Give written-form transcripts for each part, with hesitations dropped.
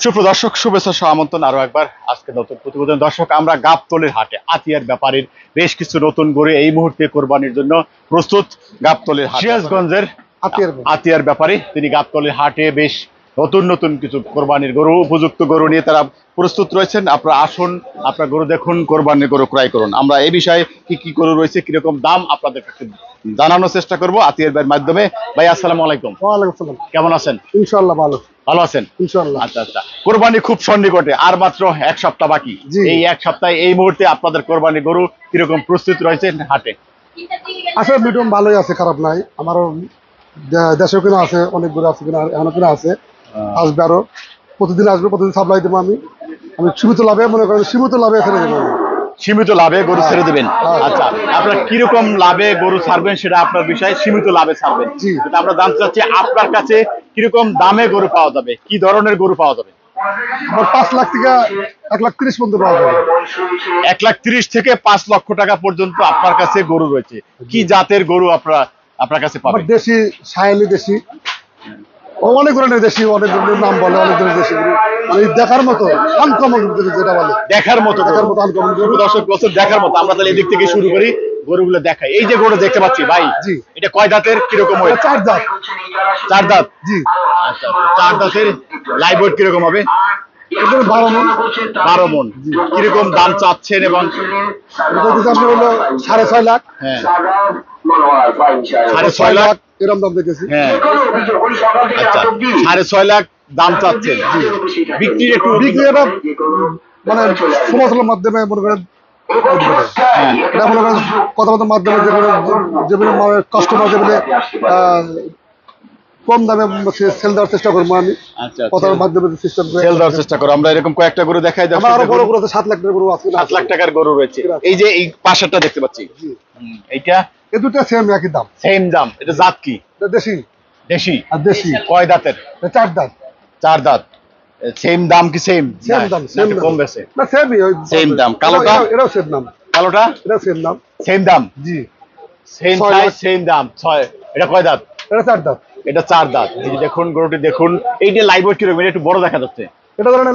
সুপ্রদর্শক শুভেচ্ছা সহ আমন্ত্রণ আরো একবার আজকে নতুন প্রতিবেদন। দর্শক, আমরা গাবতলীর হাটে আতিয়ার ব্যাপারীর বেশ কিছু নতুন গরু এই মুহূর্তে কোরবানির জন্য প্রস্তুত। গাবতলীর সিরাজগঞ্জের আতিয়ার ব্যাপারী তিনি গাবতলীর হাটে বেশ নতুন নতুন কিছু কোরবানির গরু, উপযুক্ত গরু নিয়ে তারা প্রস্তুত রয়েছেন। আপনারা আসুন, আপনার গরু দেখুন, কোরবানির গরু ক্রয় করুন। আমরা এই বিষয়ে কি কি গরু রয়েছে, কিরকম দাম আপনাদের কাছে জানানোর চেষ্টা করবো আতিয়ার ভাইয়ের মাধ্যমে। ভাই আসসালামু আলাইকুম। ওয়ালাইকুম আসসালাম। কেমন আছেন? ইনশাআল্লাহ ভালো। ভালো আছেন ইনশাআল্লাহ। আচ্ছা আচ্ছা, কোরবানি খুব সন্নিকটে, আর মাত্র এক সপ্তাহ বাকি। এই এক সপ্তাহে এই মুহূর্তে আপনাদের কোরবানি গরু কিরকম প্রস্তুত রয়েছে হাটে? আসলে মিডিয়াম ভালোই আছে, খারাপ নাই। আমারও দেশেও কিনা আছে, অনেক গরু আছে কিনা, এখনো কিনা আছে, আসবে আরো। প্রতিদিন আসবে, প্রতিদিন সাপ্লাই দেবো আমি। সীমিত লাভে, মনে করেন সীমিত লাভে ছেড়ে দেবো। সীমিত লাভে গরু ছেড়ে দেবেন? আচ্ছা, আপনার কিরকম লাভে গরু ছাড়বেন সেটা আপনার বিষয়, সীমিত লাভে ছাড়বেন। আমরা জানতে চাচ্ছি আপনার কাছে কিরকম দামে গরু পাওয়া যাবে, কি ধরনের গরু পাওয়া যাবে? আমার 5 লাখ থেকে 1,30,000 পর্যন্ত পাওয়া যাবে। 1,30,000 থেকে 5 লক্ষ টাকা পর্যন্ত আপনার কাছে গরু রয়েছে। কি জাতের গরু আপনার কাছে পাবেন? দেশি, সাহেলি দেশি, অনেক ধরনের দেশি, অনেক ধরনের নাম বলে, অনেক ধরনের দেশি গরু, মানে দেখার মতো আনকমন, যেটা বলে দেখার মতো আনকমন গরু। দর্শক বছর দেখার মতো। আমরা তাহলে এদিক থেকে শুরু করি, গরুগুলো দেখাই। এই যে গরু দেখতে পাচ্ছি ভাই, জি, এটা কয় দাঁতের, কিরকম ওয়েট? 4 দাঁত। 4 দাঁত? জি। আচ্ছা, 4 দাঁতের লাইভ ওয়েট কিরকম হবে? 12 মণ। 12 মণ। কিরকম দাম চাচ্ছেন? এবং আপনার হলো 6.5 লাখ। হ্যাঁ, 6.5 লাখ এরকম দাম দেখেছি। হ্যাঁ, আচ্ছা, 6.5 লাখ দাম চাচ্ছেন। বিক্রির একটু মানে সমালোচনার মাধ্যমে মনে করেন, এটা মনে করেন কথাবার্তার মাধ্যমে যেগুলো কাস্টমার যেগুলো কম দামে সেল দেওয়ার চেষ্টা করবো আমি। কথার মাধ্যমে সিস্টেম সেল দেওয়ার চেষ্টা করবো। আমরা এরকম কয়েকটা গরু দেখাই। আরো বড় গরু আছে, 7 লাখ টাকার গরু আছে। 7 লাখ টাকার গরু রয়েছে। এই যে এই পাশেরটা দেখতে পাচ্ছি, এইটা এই দুটো সেম, একই দাম। সেম দাম। এটা জাত কি? এটা দেশি। দেশি? আর দেশি। কয় দাঁতের? 4 দাঁত। 4 দাঁত। সেম দাম কি? সেম দাম, সেম কম বেশি? না, সেমই, ওই সেম দাম। কালোটা? এটাও সেম দাম। কালোটা? এটাও সেম দাম। সেম দাম? জি। সেম সাইজ, সেম দাম। 6। এটা কয় দাঁত? এটা 4 দাঁত। এটা 4 দাঁত। এই যে দেখুন গরুটি দেখুন, এই যে লাইভ ওয়েট কিরকম? এটা একটু বড় দেখা যাচ্ছে। এটা ধরেন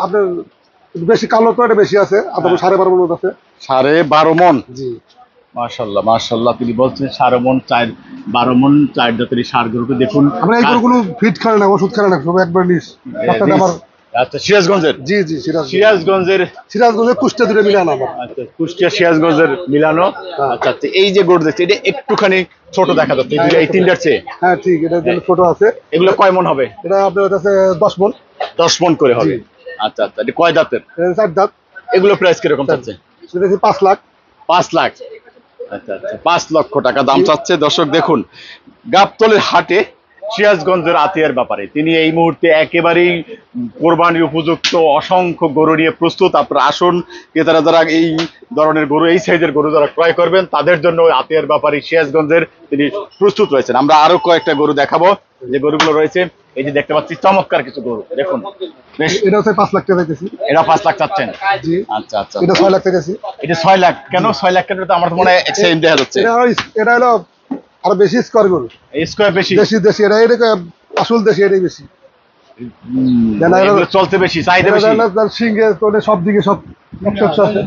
আপনার বেশি কালো, তো এটা বেশি আছে, আপনার 12.5 মণ আছে। 12.5 মণ? জি। মাশাআল্লাহ, মাশাআল্লাহ। তিনি বলছেন 12 মণ, 12 মণ 4 দাঁতের সার গরুটি দেখুন। আমরা এই গরুগুলো ফিট খায় না, ওষুধ খায় না, সব একবার নিস। আচ্ছা, সিরাজগঞ্জের? জি জি, সিরাজগঞ্জের কুষ্টিয়া দুটো মিলানো আমার। আচ্ছা, কুষ্টিয়া সিরাজগঞ্জের মিলানো। আচ্ছা আচ্ছা, এই যে গরু দেখছি এটা একটুখানি ছোট দেখা যাচ্ছে, এই তিনটার চেয়ে। হ্যাঁ ঠিক, এটা ছোট আছে। এগুলো কয় মণ হবে? এটা আপনার কাছে 10 মণ। 10 মণ করে হবে। আচ্ছা আচ্ছা, এটা কয় দাঁতের? 4 দাঁত। এগুলো প্রাইস কিরকম চাচ্ছে? সেটা 5 লাখ। 5 লাখ। আচ্ছা আচ্ছা, 5 লক্ষ টাকা দাম চাচ্ছে। দর্শক দেখুন, গাবতলীর হাটে সিরাজগঞ্জের আতিয়ার ব্যাপারে তিনি এই মুহূর্তে একেবারেই কোরবানি উপযুক্ত অসংখ্য গরু নিয়ে প্রস্তুত। আপনারা আসুন, ক্রেতারা যারা এই ধরনের গরু, এই সাইজের গরু যারা ক্রয় করবেন তাদের জন্য আতিয়ার ব্যাপারে সিরাজগঞ্জের তিনি প্রস্তুত রয়েছেন। আমরা আরো কয়েকটা গরু দেখাবো, যে গরুগুলো রয়েছে। এই যে দেখতে পাচ্ছি চমৎকার কিছু গরু দেখুন। এটা হচ্ছে 5 লাখ টাকা চাইতেছি। এটা 5 লাখ চাচ্ছেন? জি। আচ্ছা আচ্ছা, এটা 6 লাখ টাকা চাইছি। এটা 6 লাখ? কেন 6 লাখ? কেন? তো আমার মনে হয় সেম দেখা যাচ্ছে। এটা হলো আরো বেশি স্কোয়ার গরু। স্কোয়ার বেশি? দেশি দেশি, এটা আসল দেশি, এটাই বেশি। চলতে বেশি, চাহিদা বেশি। সিংহে তোলে সব দিকে, সব 100 আছে,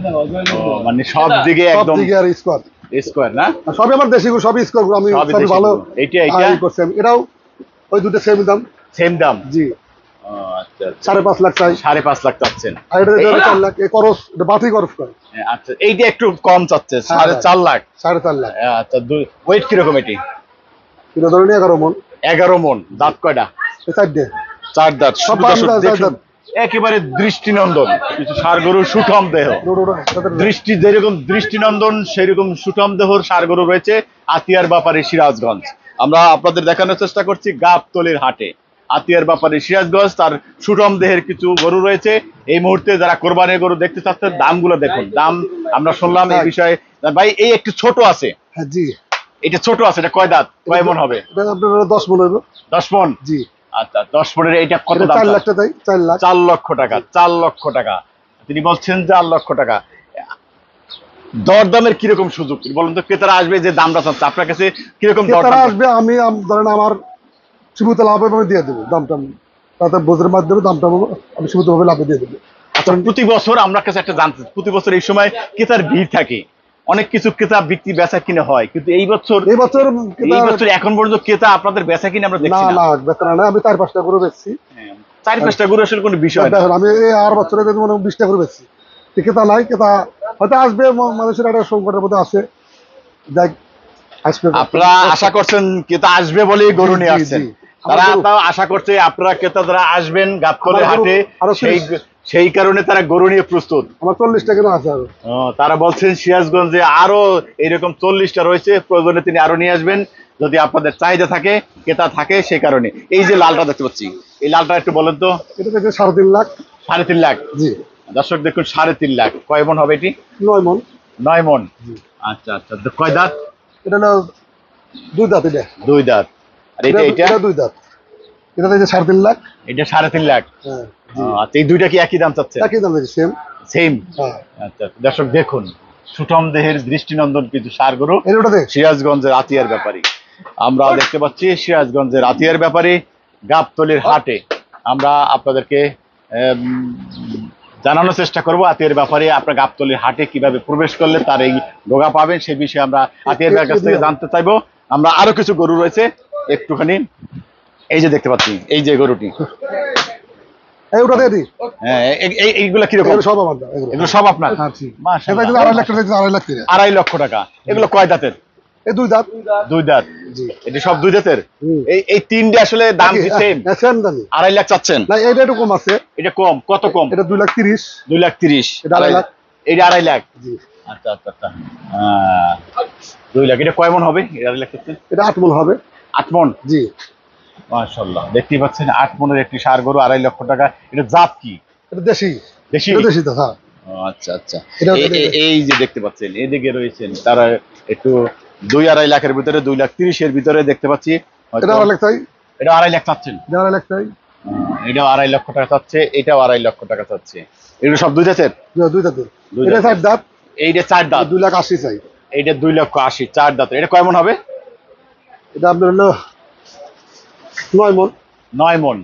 মানে সব দিকে একদম আর স্কোয়ার। স্কোয়ার না? সবই আমার দেশি গরু, সবই স্কোয়ার গরু। আমি সবই ভালো। এইটা করছি আমি। এটাও ওই দুটো সেম দাম। সেম দাম? জি। আচ্ছা, 5.5 লাখ চাই। 5.5 লাখ চাচ্ছেন? আর এটা 4 লাখ। এই করস, এটা বাতি করস করে। আচ্ছা, এইটা একটু কম চাচ্ছে, 4.5 লাখ। 4.5 লাখ। আচ্ছা, ওয়েট কিরকম এটি? কিলো ধরেন 11 মণ। 11 মণ। দাঁত কয়টা? 4 দাঁত। একেবারে দৃষ্টিনন্দন কিছু ষাঁড় গরুর সুঠম দেহ, দৃষ্টি যেরকম দৃষ্টিনন্দন সেরকম সুঠম দেহর ষাঁড় গরু রয়েছে আতিয়ার ব্যাপারে সিরাজগঞ্জ। আমরা আপনাদের দেখানোর চেষ্টা করছি গাবতলীর হাটে আতিয়ার ব্যাপারে সিরাজগঞ্জ, তার সুঠম দেহের কিছু গরু রয়েছে। এই মুহূর্তে যারা কোরবানির গরু দেখতে চাচ্ছেন দামগুলো দেখুন। দাম আমরা শুনলাম এই বিষয়ে। ভাই, এই একটু ছোট আছে। হ্যাঁ জি, এটা ছোট আছে, এটা কয় দাঁত, কয় মণ হবে? এটা আপনার 10 মণ হবে। 10 মণ? জি। আচ্ছা, 10 মণের এইটা কত দাম? 4 লাখ টাকা। 4 লাখ। 4 লক্ষ টাকা। 4 লক্ষ টাকা তিনি বলছেন। 4 লক্ষ টাকা। দরদামের কিরকম সুযোগ বলুন তো? ক্রেতারা আসবে যে দামটা চাচ্ছে আপনার কাছে, কিরকম ক্রেতারা আসবে? আমি ধরেন আমার সীমিত লাভ আমি দিয়ে দেবো দামটা। তাতে বোঝের মাধ্যমে দামটা আমি সীমিতভাবে লাভে দিয়ে দেবো। আচ্ছা, প্রতি বছর আমরা কাছে একটা জানতে, প্রতি বছর এই সময় ক্রেতার ভিড় থাকে, অনেক কিছু ক্রেতা বিক্রি বেচা কিনে হয়, কিন্তু এই বছর এখন পর্যন্ত ক্রেতা আপনাদের বেচা কিনে আমরা দেখছি না। বেচা না, আমি 4-5টা গরু বেচছি। 4-5টা গরু আসলে কোনো বিষয় না। আমি এই আর বছরে 20টা গরু বেচছি, ক্রেতা নাই, ক্রেতা হয়তো আসবে, মানুষের একটা সংকটের মধ্যে আছে, দেখ আসবে। আপনারা আশা করছেন ক্রেতা আসবে বলেই গরু নিয়ে আসছেন, তারা তাও আশা করছে আপনারা ক্রেতা যারা আসবেন গাবতলী হাটে, সেই কারণে তারা গরু নিয়ে প্রস্তুত। আমার 40টা কেন আছে আরো। তারা বলছেন সিরাজগঞ্জে আরো এরকম 40টা রয়েছে, প্রয়োজনে তিনি আরো নিয়ে আসবেন যদি আপনাদের চাহিদা থাকে, ক্রেতা থাকে, সেই কারণে। এই যে লালটা দেখতে পাচ্ছি, এই লালটা একটু বলেন তো। এটা থেকে 3.5 লাখ। 3.5 লাখ? জি দর্শক দেখুন, 3.5 লাখ। কয় মন হবে এটি? 9 মন। 9 মন। আচ্ছা আচ্ছা, কয় দাঁত? এটা হলো 2 দাঁত। এটা 2 দাঁত। আর এটা 2 দাঁত। এটা থেকে 3.5 লাখ। এটা 3.5 লাখ। হ্যাঁ। আচ্ছা, এই দুইটা কি একই দাম চাচ্ছে? একই দাম, সেম সেম। আচ্ছা দর্শক দেখুন, সুঠম দেহের দৃষ্টিনন্দন কিছু ষাঁড় গরু সিরাজগঞ্জের আতিয়ার ব্যাপারী। আমরা দেখতে পাচ্ছি সিরাজগঞ্জের আতিয়ার ব্যাপারী গাবতলীর হাটে। আমরা আপনাদেরকে জানানোর চেষ্টা করব আতিয়ার ব্যাপারে আপনার গাবতলীর হাটে কিভাবে প্রবেশ করলে তার এই ডোগা পাবেন, সেই বিষয়ে আমরা আতিয়ার কাছ থেকে জানতে চাইবো। আমরা আরো কিছু গরু রয়েছে একটুখানি, এই যে দেখতে পাচ্ছি, এই যে গরুটি, এইগুলা কিরকম? এগুলো সব আপনার? 2.5 লক্ষ টাকা। এগুলো কয় দাঁতের? 2 দাঁত। 2 দাঁত। এটা সব 2 দাঁতের? এই তিনটে আসলে দাম কি সেম? সেম দামই। 2.5 লাখ চাচ্ছেন? না, এটা একটু কম আছে। এটা কম? কত কম? এটা 2,30,000। 2,30,000। এটা 2.5 লাখ। এটা 2.5 লাখ। জি। আচ্ছা আচ্ছা আচ্ছা, 2 লাখ। এটা কয় মন হবে? এটা 2.5 লাখ চাচ্ছেন? এটা 8 মন হবে। 8 মন? জি। মাশাআল্লাহ, দেখতেই পাচ্ছেন 8 মনের একটি ষাঁড় গরু, 2.5 লক্ষ টাকা। এটা জাত কি? এটা দেশি। দেশি? দেশি তো, হ্যাঁ। আচ্ছা আচ্ছা, এই যে দেখতে পাচ্ছেন এদিকে রয়েছেন তারা একটু 2-2.5 লাখের ভিতরে, 2,30,000 ভিতরে দেখতে পাচ্ছি। এটা 2.5 লাখ চাই। এটা 2.5 লাখ চাচ্ছেন? এটা 2.5 লাখ চাই। এটা 2.5 লক্ষ টাকা চাচ্ছে, এটাও 2.5 লক্ষ টাকা চাচ্ছে। এগুলো সব 2 দাঁতের? 2 দাঁতের। এটা 4 দাঁত। এইটা 4 দাঁত। 2,80,000 চাই। এইটা 2,80,000, 4 দাঁতের। এটা কয় মন হবে? এটা আপনার হলো 9 মন। 9 মন।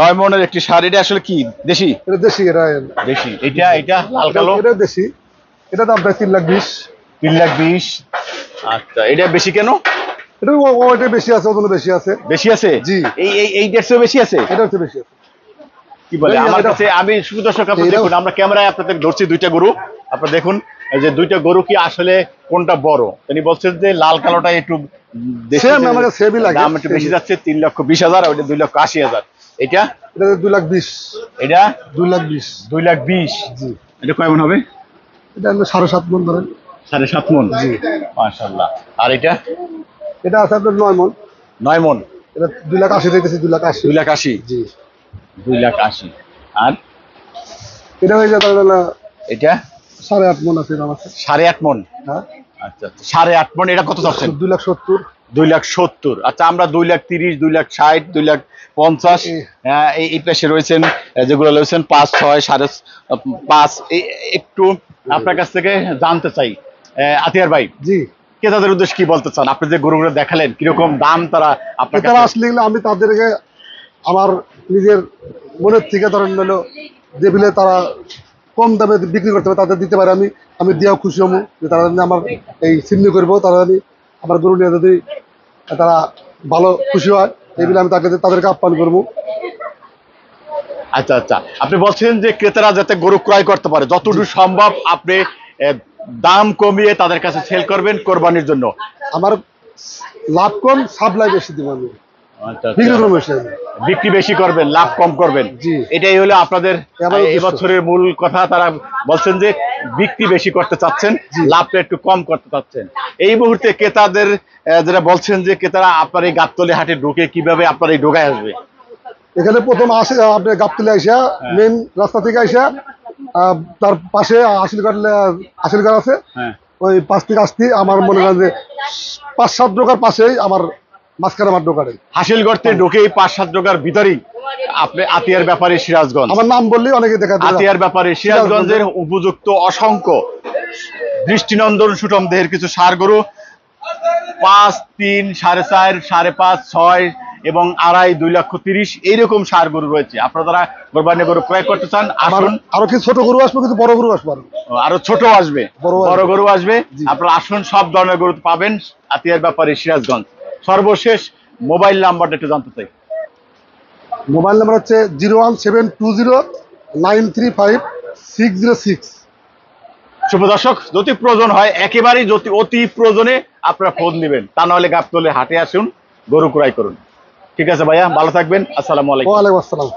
9 মনের একটি ষাঁড়। এটা আসলে কি দেশি? এটা দেশি। এটা দেশি। এটা লাল কালো? এটা দেশি। এটা দাম প্রায় 3,20,000। 3,20,000। আচ্ছা, এটা বেশি কেন? এটা ওটা বেশি আছে, ওজন বেশি আছে। বেশি আছে? জি। এই দেড়শো বেশি আছে? এটা হচ্ছে বেশি আছে। কি বলে আমার কাছে, আমি শুধু দর্শক আপনারা দেখুন, আমরা ক্যামেরায় আপনাদের ধরছি 2টা গরু, আপনারা দেখুন এই যে 2টা গরু কি আসলে কোনটা বড়। তিনি বলছেন যে লাল কালোটা একটু সেম, আমাদের সেমই লাগে, দাম একটু বেশি যাচ্ছে, 3,20,000। ওটা 2,80,000। এটা 2,20,000। এটা 2,20,000। 2,20,000। জি। এটা কয় মন হবে? এটা 7.5 মন ধরেন। 7.5 মন? জি। মাশাআল্লাহ। আর এটা? এটা আছে আপনার 9 মন। 9 মন। এটা 2,80,000 দিতেছি। 2,80,000। 2,80,000? জি। 2,80,000। আর এটা হয়ে যাবে এটা 8.5 মন আছে, দাম আছে 8.5 মন। হ্যাঁ। আচ্ছা আচ্ছা, 8.5 মন। এটা কত চাচ্ছেন? 2,70,000। 2,70,000। আচ্ছা, আমরা 2,30,000, 2,60,000, 2,50,000, এই পাশে রয়েছেন যেগুলো রয়েছেন 5, 6, 5.5, একটু আপনার কাছ থেকে জানতে চাই আতিয়ার ভাই। জি। ক্রেতাদের উদ্দেশ্যে কি বলতে চান? আপনি যে গরুগুলো দেখালেন, কিরকম দাম তারা আপনার কাছে আসলে? আমি তাদেরকে আমার নিজের মনের থেকে ধরেন হলো যে বিলে তারা কম দামে বিক্রি করতে পারে, তাদের দিতে পারে, আমি দিয়েও খুশি হবো যে তারা আমার এই চিহ্ন করবো, তারা যদি আমার গরু নিয়ে যদি তারা ভালো খুশি হয়, এই বিলে আমি তাদেরকে আহ্বান করবো। আচ্ছা আচ্ছা, আপনি বলছেন যে ক্রেতারা যাতে গরু ক্রয় করতে পারে, যতটুকু সম্ভব আপনি দাম কমিয়ে তাদের কাছে সেল করবেন কোরবানির জন্য। আমার লাভ কম, সাপ্লাই বেশি দিব আমি। বিক্রি বেশি করবেন, লাভ কম করবেন, এটাই হলো আপনাদের এবছরের মূল কথা। তারা বলছেন যে বিক্রি বেশি করতে চাচ্ছেন, লাভটা একটু কম করতে চাচ্ছেন। এই মুহূর্তে ক্রেতাদের যেটা বলছেন যে ক্রেতারা আপনার এই গাবতলী হাটে ঢুকে কিভাবে আপনার এই ঢোকায় আসবে? এখানে প্রথম আসে আপনার গাবতলী আইসা, মেন রাস্তা থেকে আইসা তার পাশে আশিল ঘর আছে, ওই পাশ থেকে আসতে আমার মনে হয় যে 5-7 ডোকার পাশেই আমার মাঝখানে আমার দোকানে। হাসিলগড় থেকে ঢুকেই 5-7 ডোকার ভিতরেই আপনি আতিয়ার ব্যাপারী সিরাজগঞ্জ। আমার নাম বললেই অনেকে দেখা যায়। আতিয়ার ব্যাপারী সিরাজগঞ্জের উপযুক্ত অসংখ্য দৃষ্টিনন্দন সুঠম দেহের কিছু ষাঁড় গরু 5, 3, 4.5, 5.5, 6 এবং 2.5-2.30 লাখ এইরকম সার গরু রয়েছে। আপনারা যারা কোরবানি গরু ক্রয় করতে চান আসুন। আরো কিছু ছোট গরু আসবে, কিন্তু বড় গরু আসবে আরো ছোট আসবে, বড় গরু আসবে। আপনারা আসুন, সব ধরনের গরু পাবেন আতিয়ার ব্যাপারী সিরাজগঞ্জ। সর্বশেষ মোবাইল নাম্বারটা একটু জানতে চাই। মোবাইল নাম্বার হচ্ছে 01720935606। শুভ দর্শক, যদি প্রয়োজন হয়, একেবারেই যদি অতি প্রয়োজনে আপনারা ফোন দিবেন, তা নাহলে গাবতলী হাটে আসুন, গরু ক্রয় করুন। ঠিক আছে ভাইয়া, ভালো থাকবেন। আসসালামু আলাইকুম। ওয়ালাইকুম আসসালাম।